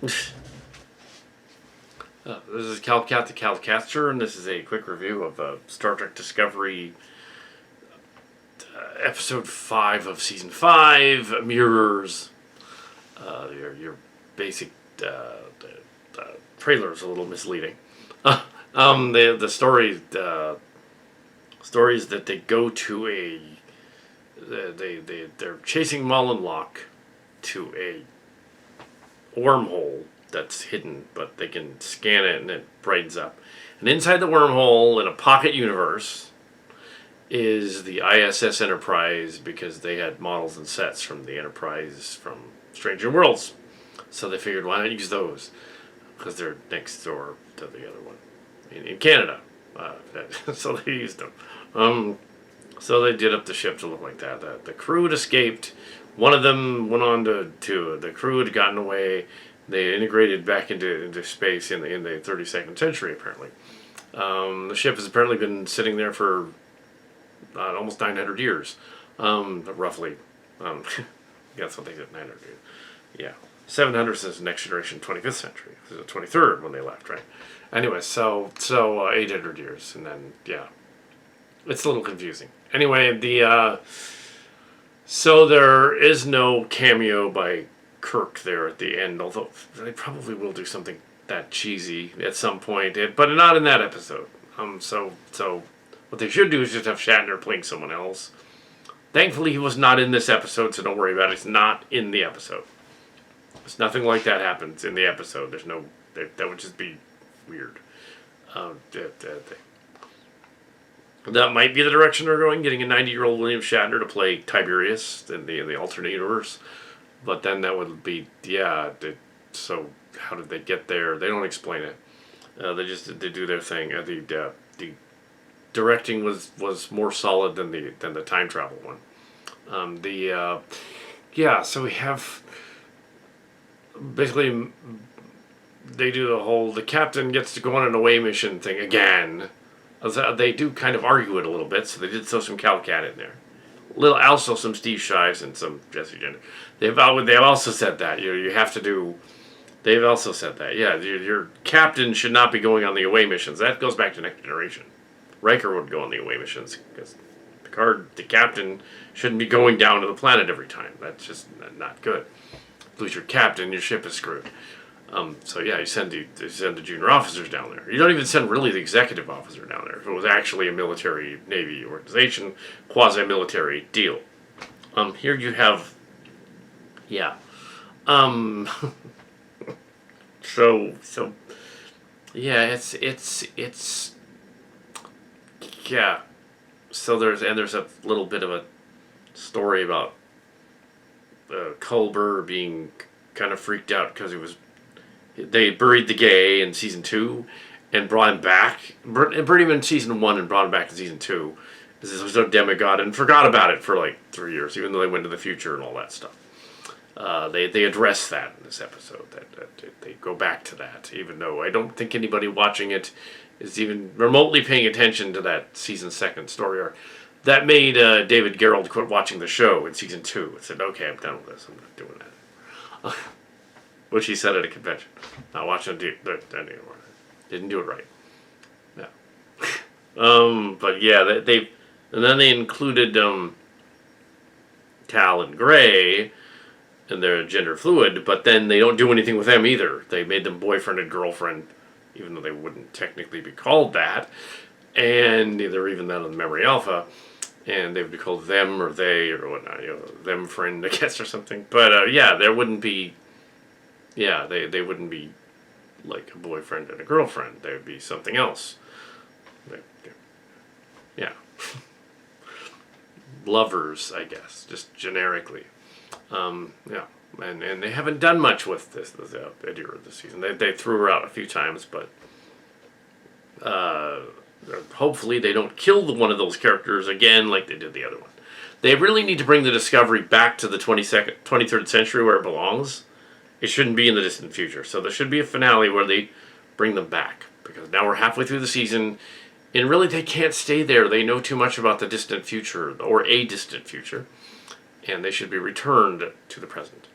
This is Kal Kat the Kal Catcher, and this is a quick review of Star Trek Discovery Episode 5 of Season 5, Mirrors. Your basic trailer is a little misleading. The story, stories that they go to they're chasing Mullen Locke to a wormhole that's hidden, but they can scan it and it brightens up. And inside the wormhole, in a pocket universe, is the ISS Enterprise, because they had models and sets from the Enterprise from Stranger Worlds. So they figured, why not use those? Because they're next door to the other one in Canada. So they used them. So they did up the ship to look like that. The crew had escaped. One of them went on to the crew had gotten away. They integrated back into space in the 32nd century, apparently. The ship has apparently been sitting there for almost 900 years, roughly. That's what they did, 900 years. Yeah. 700 since the Next Generation, 25th century. This is the 23rd when they left, right? Anyway, so 800 years, and then, yeah. It's a little confusing. Anyway, so there is no cameo by Kirk there at the end, although they probably will do something that cheesy at some point, but not in that episode. So what they should do is just have Shatner playing someone else. Thankfully, he was not in this episode, so don't worry about it. It's not in the episode. There's nothing like that happens in the episode. There's no... That would just be weird. That might be the direction they're going, getting a 90-year-old William Shatner to play Tiberius in the alternate universe. But then that would be... Yeah, so how did they get there? They don't explain it. They do their thing. The directing was more solid than the time travel one. So we have basically they do the captain gets to go on an away mission thing again. They do kind of argue it a little bit, so they did throw some Kal Kat in there. Also some Steve Shives and some Jesse Jenner. They've also said that you have to do. They've also said that your captain should not be going on the away missions. That goes back to Next Generation. Riker would go on the away missions because the captain shouldn't be going down to the planet every time. That's just not good. Lose your captain, your ship is screwed. You send the junior officers down there. You don't even send really the executive officer down there. If it was actually a military Navy organization, quasi-military deal. Here you have, So there's a little bit of a story about Culber being kind of freaked out because they buried the gay in season 2 and brought him back. Buried him in season 1 and brought him back in season 2. This was a demigod and forgot about it for like 3 years, even though they went to the future and all that stuff. They address that in this episode. That they go back to that, even though I don't think anybody watching it is even remotely paying attention to that season 2 story arc. That made David Gerrold quit watching the show in season 2 and said, "Okay, I'm done with this. I'm not doing that." Which he said at a convention. Not watching it anymore. Didn't do it right. Yeah. But yeah, and then they included Cal and Gray, and they're gender fluid, but then they don't do anything with them either. They made them boyfriend and girlfriend, even though they wouldn't technically be called that, and they're even that on the Memory Alpha, and they would be called them or they or whatnot, them friend, I guess, or something. But there wouldn't be, they wouldn't be like a boyfriend and a girlfriend. They would be something else. Lovers, I guess, just generically. And they haven't done much with this season. They threw her out a few times, but hopefully they don't kill one of those characters again like they did the other one. They really need to bring the Discovery back to the 23rd century where it belongs. It shouldn't be in the distant future. So there should be a finale where they bring them back, because now we're halfway through the season, and really they can't stay there. They know too much about the distant future, or a distant future, and they should be returned to the present.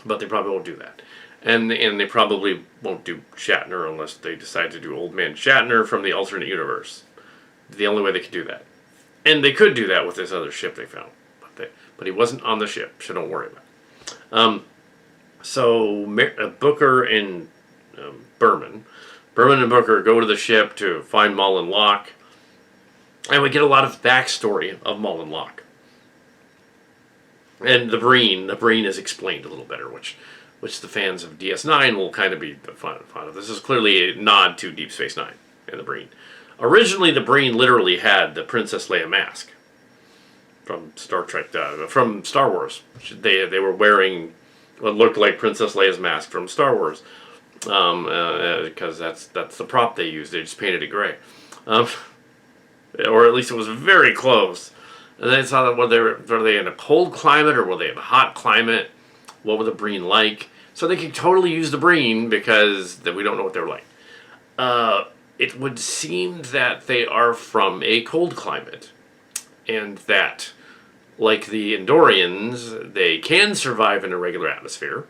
But they probably won't do that. and they probably won't do Shatner unless they decide to do Old Man Shatner from the alternate universe. The only way they could do that, and they could do that with this other ship they found, but he wasn't on the ship, so don't worry about it. So Booker and Berman and Booker go to the ship to find Mullen Locke, and we get a lot of backstory of Mullen Locke. And the Breen is explained a little better, which the fans of DS9 will kind of be fond of. This is clearly a nod to Deep Space Nine and the Breen. Originally, the Breen literally had the Princess Leia mask from Star Trek, from Star Wars. They were wearing what looked like Princess Leia's mask from Star Wars, because that's the prop they used. They just painted it gray, or at least it was very close. And then I saw that were they in a cold climate or were they in a hot climate? What were the Breen like? So they could totally use the Breen because we don't know what they're like. It would seem that they are from a cold climate, and that, like the Andorians, they can survive in a regular atmosphere,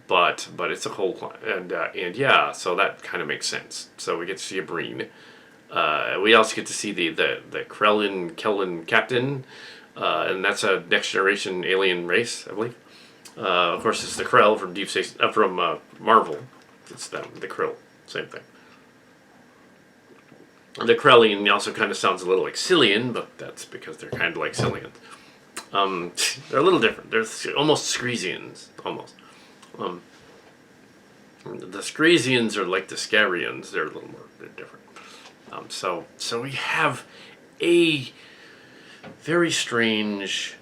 but it's a cold climate, and yeah, so that kind of makes sense. So we get to see a Breen. We also get to see the Kellen Captain, and that's a next generation alien race, I believe. Of course, it's the Krell from Deep Space, from Marvel. It's them, the Krill, same thing. The Krellian also kind of sounds a little like Cillian, but that's because they're kind of like Cillians. They're a little different. They're almost Screzians, almost. The Screzians are like the Scarians. They're a little more, they're different. So we have a very strange.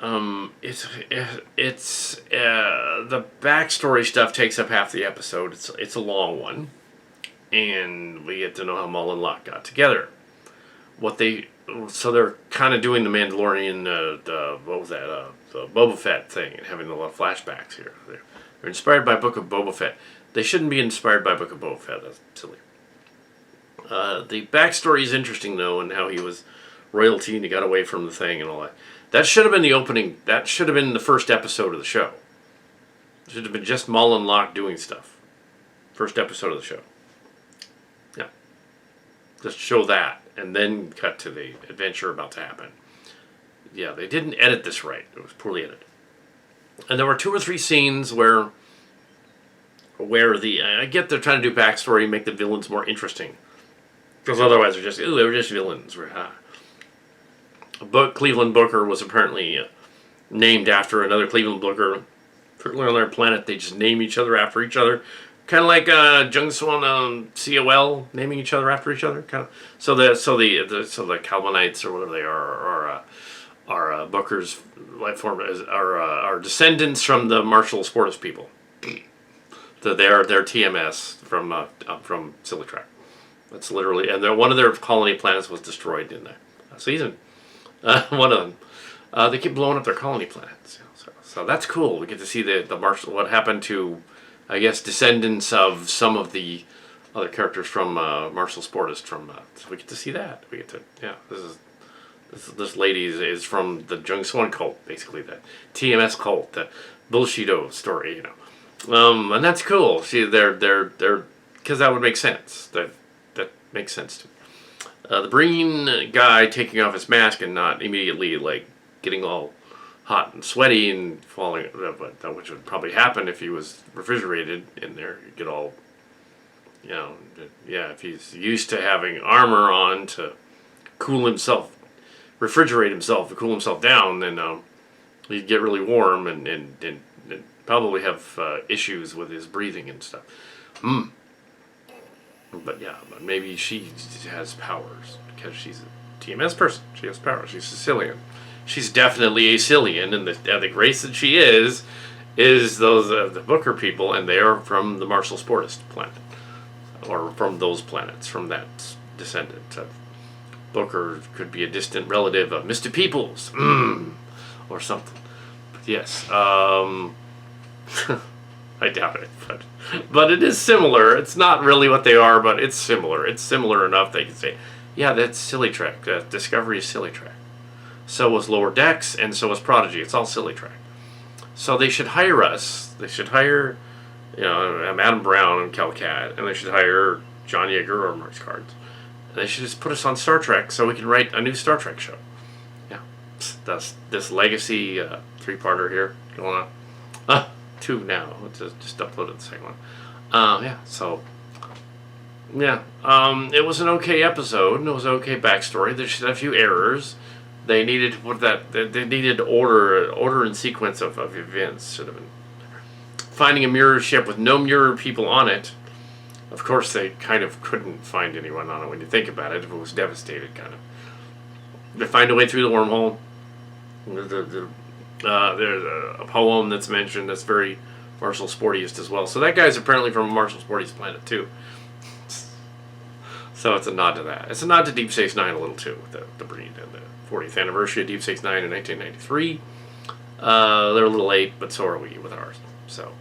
It's the backstory stuff takes up half the episode. It's a long one, and we get to know how Mullen Locke got together. So they're kind of doing the Mandalorian, what was that? The Boba Fett thing, and having a lot of flashbacks here. They're inspired by Book of Boba Fett. They shouldn't be inspired by Book of Boba Fett. That's silly. The backstory is interesting though, and how he was royalty and he got away from the thing and all that. That should have been the opening. That should have been the first episode of the show. It should have been just Mullen Locke doing stuff. First episode of the show. Yeah. Just show that, and then cut to the adventure about to happen. Yeah, they didn't edit this right. It was poorly edited. And there were 2 or 3 scenes where I get they're trying to do backstory, make the villains more interesting. Because otherwise they were just villains. Cleveland Booker was apparently named after another Cleveland Booker. On their planet, they just name each other after each other. Kind of like Jung Swan COL naming each other after each other. Kind of. So the Calvinites or whatever they are Booker's life form are descendants from the Marshall Sportis people. They're TMS from Silly Track. That's literally, and one of their colony planets was destroyed in that season. One of them. They keep blowing up their colony planets. So that's cool. We get to see the Marshall, what happened to, I guess, descendants of some of the other characters from Marshall Sportis. So we get to see that. We get to, yeah, this lady is from the Jung Swan cult, basically, the TMS cult, the Bullshido story, and that's cool. See, they're because that would make sense. That makes sense to me. The Breen guy taking off his mask and not immediately like getting all hot and sweaty and falling, which would probably happen if he was refrigerated in there. He'd get all, if he's used to having armor on to cool himself, refrigerate himself to cool himself down, then he'd get really warm and probably have issues with his breathing and stuff. But maybe she has powers because she's a TMS person. She has powers. She's Sicilian. She's definitely a Cillian, and the race that she is those the Booker people, and they are from the Marshall Sportis planet, or from those planets, from that descendant. Booker could be a distant relative of Mr. Peoples, or something. But yes. I doubt it, but it is similar. It's not really what they are, but it's similar. It's similar enough they can say, yeah, that's Silly Track. Discovery is Silly Track. So was Lower Decks, and so was Prodigy. It's all Silly Track. So they should hire us. They should hire Adam Brown and Kal Kat, and they should hire John Yeager or Mark Cards. And they should just put us on Star Trek so we can write a new Star Trek show. Yeah, that's this legacy 3-parter here going on. 2 now. Just uploaded the second one. So it was an okay episode, and it was an okay backstory. They had a few errors. They needed to put that. They needed order and sequence of events. Should have been finding a mirror ship with no mirror people on it. Of course, they kind of couldn't find anyone on it when you think about it. It was devastated, kind of. They find a way through the wormhole. There's a poem that's mentioned that's very Marshall Sportiest as well. So that guy's apparently from Marshall Sportiest planet too. So it's a nod to that. It's a nod to Deep Space Nine a little too, with the breed and the 40th anniversary of Deep Space Nine in 1993. They're a little late, but so are we with ours. So,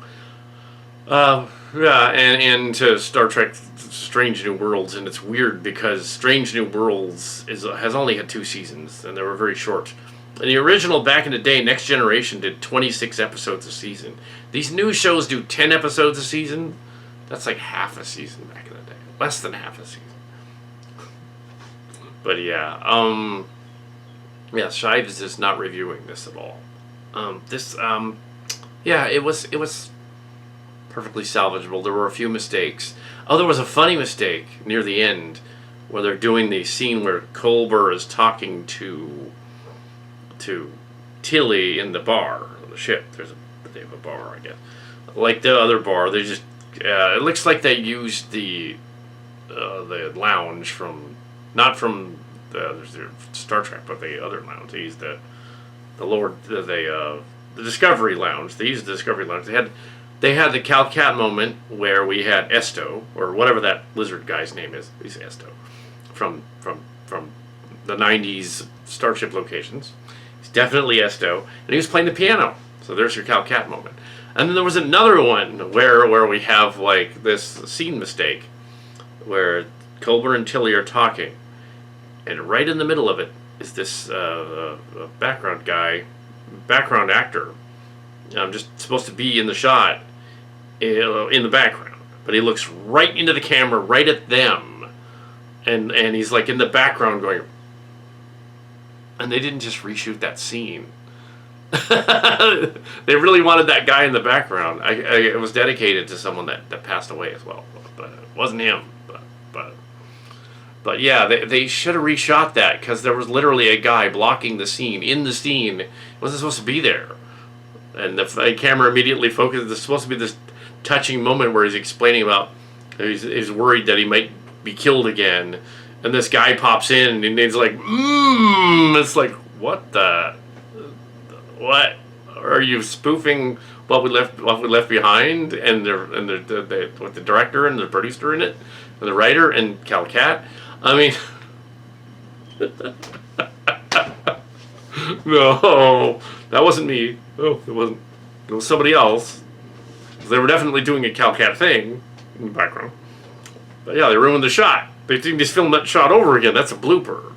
and to Star Trek Strange New Worlds, and it's weird because Strange New Worlds has only had 2 seasons, and they were very short. And the original, back in the day, Next Generation did 26 episodes a season. These new shows do 10 episodes a season. That's like half a season back in the day. Less than half a season. But Shive is just not reviewing this at all. It was perfectly salvageable. There were a few mistakes. Oh, there was a funny mistake near the end where they're doing the scene where Culber is talking to Tilly in the bar, the ship. They have a bar, I guess. Like the other bar, they just it looks like they used the lounge from, not from the Star Trek, but the other lounge. They used the Discovery Lounge. They used the Discovery Lounge. They had the Kal Kat moment where we had Esto, or whatever that lizard guy's name is. He's Esto from the 90s Starship locations. He's definitely Esto, and he was playing the piano. So there's your Kal Kat moment. And then there was another one where we have like this scene mistake where Culber and Tilly are talking, and right in the middle of it is this background actor, just supposed to be in the shot, in the background, but he looks right into the camera, right at them, and he's like in the background going, and they didn't just reshoot that scene. They really wanted that guy in the background. It was dedicated to someone that passed away as well, but it wasn't him. But yeah, they should have reshot that, because there was literally a guy blocking the scene. In the scene, it wasn't supposed to be there, and the camera immediately focused. There's supposed to be this touching moment where he's explaining about he's worried that he might be killed again, and this guy pops in and he's like, It's like, what are you spoofing what we left behind, and with the director and the producer in it, and the writer and Kal Kat. I mean, no, that wasn't me. Oh, it wasn't. It was somebody else. They were definitely doing a Kal Kat thing in the background. But yeah, they ruined the shot. They didn't just film that shot over again. That's a blooper.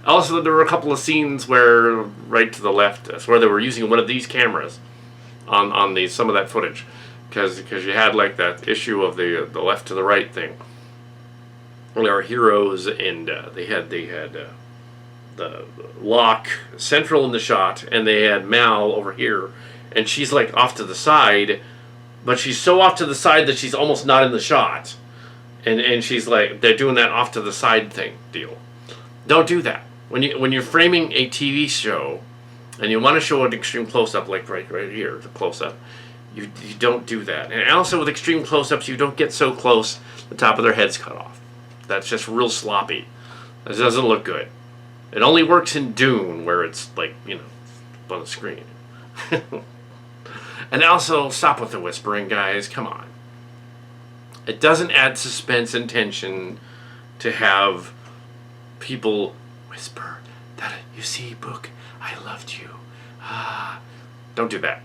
Also, there were a couple of scenes where, right to the left, where they were using one of these cameras on some of that footage, because you had like that issue of the left to the right thing. Well, our heroes, and they had the Locke central in the shot, and they had Mal over here, and she's like off to the side, but she's so off to the side that she's almost not in the shot, and she's like, they're doing that off to the side thing deal. Don't do that when you're framing a TV show, and you want to show an extreme close up, like right here, the close up. You don't do that, and also with extreme close ups, you don't get so close the top of their head's cut off. That's just real sloppy. It doesn't look good. It only works in Dune, where it's like, on the screen. And also, stop with the whispering, guys. Come on. It doesn't add suspense and tension to have people whisper that, you see, Book, I loved you. Don't do that.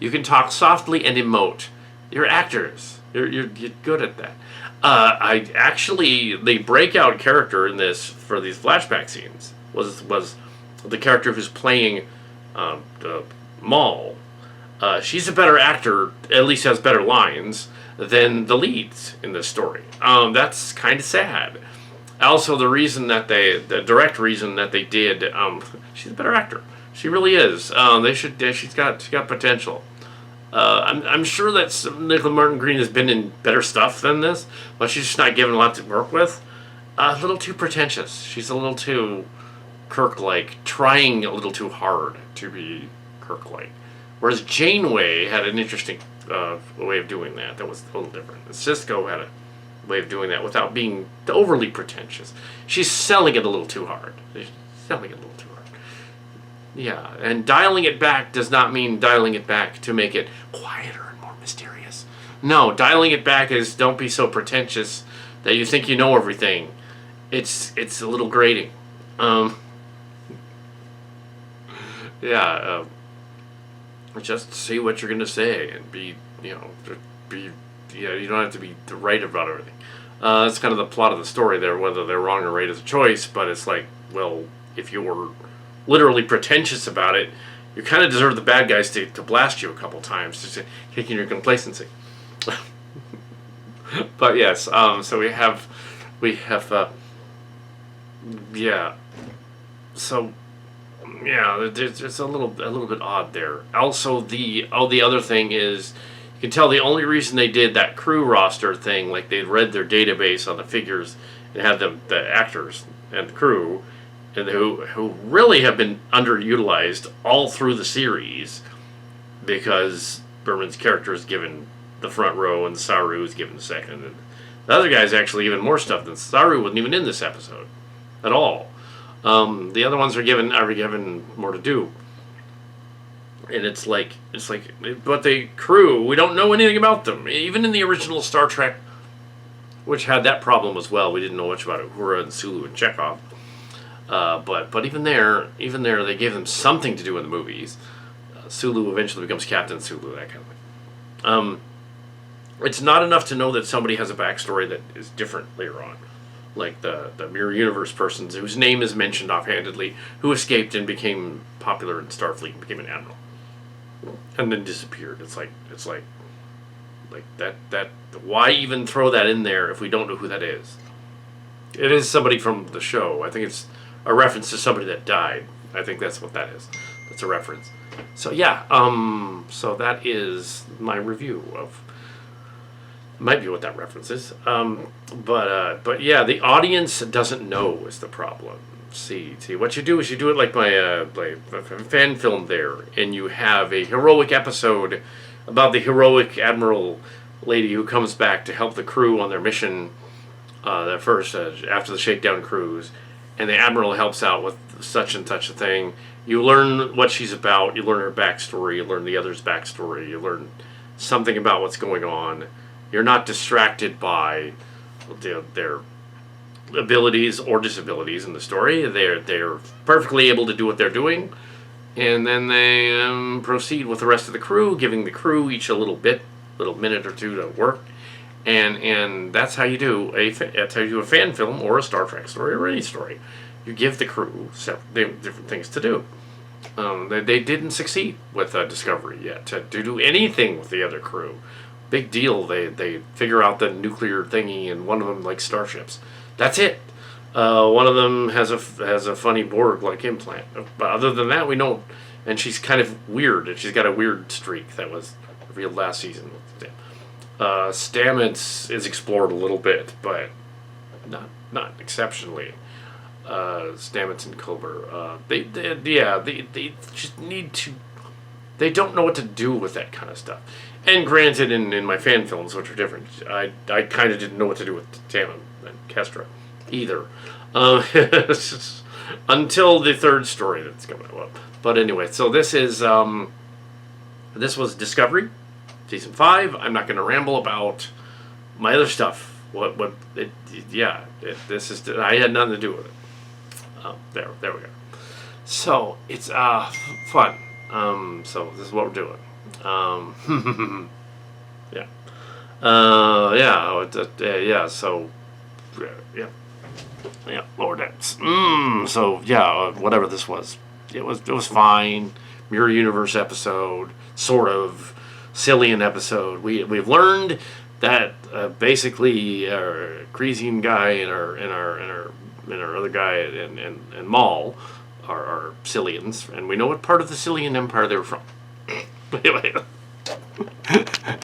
You can talk softly and emote. You're actors. You're good at that. The breakout character in this, for these flashback scenes, was the character who's playing Maul. She's a better actor, at least has better lines than the leads in this story. That's kind of sad. Also, the direct reason that they did, she's a better actor. She really is. She's got potential. I'm sure that Nicola Martin Green has been in better stuff than this, but she's just not given a lot to work with. A little too pretentious. She's a little too Kirk-like, trying a little too hard to be Kirk-like. Whereas Janeway had an interesting way of doing that. That was a little different. Cisco had a way of doing that without being overly pretentious. She's selling it a little too hard. Yeah, and dialing it back does not mean dialing it back to make it quieter and more mysterious. No, dialing it back is don't be so pretentious that you think you know everything. It's a little grating. Just say what you're gonna say and be, you don't have to be right about everything. That's kind of the plot of the story there. Whether they're wrong or right is a choice, but it's like, well, if you were literally pretentious about it, you kind of deserve the bad guys to blast you a couple times, just kicking your complacency. But yes, so we have, so yeah, it's a little bit odd there. Also, the other thing is, you can tell the only reason they did that crew roster thing, like they'd read their database on the figures and had the actors and the crew, and who really have been underutilized all through the series, because Berman's character is given the front row and Saru is given the second, and the other guy's actually given more stuff than Saru. Wasn't even in this episode at all. The other ones are given more to do, and it's like, but the crew, we don't know anything about them. Even in the original Star Trek, which had that problem as well, we didn't know much about Uhura and Sulu and Chekhov. But even there, they gave them something to do in the movies. Sulu eventually becomes Captain Sulu, that kind of thing. It's not enough to know that somebody has a backstory that is different later on. Like the Mirror Universe person whose name is mentioned offhandedly, who escaped and became popular in Starfleet and became an admiral. And then disappeared. It's like that why even throw that in there if we don't know who that is? It is somebody from the show. I think it's a reference to somebody that died. I think that's what that is. That's a reference. So yeah, so that is my review of, might be what that reference is. But yeah, the audience doesn't know is the problem. See, what you do is you do it like my fan film there, and you have a heroic episode about the heroic admiral lady who comes back to help the crew on their mission, after the shakedown cruise, and the admiral helps out with such and such a thing. You learn what she's about, you learn her backstory, you learn the other's backstory, you learn something about what's going on. You're not distracted by their abilities or disabilities in the story. They're perfectly able to do what they're doing, and then they proceed with the rest of the crew, giving the crew each a little minute or two to work. And that's how you do a fan film or a Star Trek story or any story. You give the crew different things to do. They didn't succeed with Discovery yet to do anything with the other crew. Big deal. They figure out the nuclear thingy, and one of them likes starships. That's it. One of them has a funny Borg-like implant. But other than that, we don't. And she's kind of weird. And she's got a weird streak that was revealed last season. Stamets is explored a little bit, but not exceptionally. Stamets and Culber, they just need to. They don't know what to do with that kind of stuff. And granted, in my fan films, which are different, I kind of didn't know what to do with Tammin and Kestra either, until the third story that's coming up. But anyway, so this was Discovery. Season 5. I'm not going to ramble about my other stuff. This is. I had nothing to do with it. There we go. So it's fun. So this is what we're doing. Yeah. So lower decks. So yeah, whatever this was, it was fine. Mirror Universe episode, sort of Cillian episode. We've learned that basically our Grecian guy and our other guy and Maul are Cillians, and we know what part of the Cillian Empire they were from. Anyway,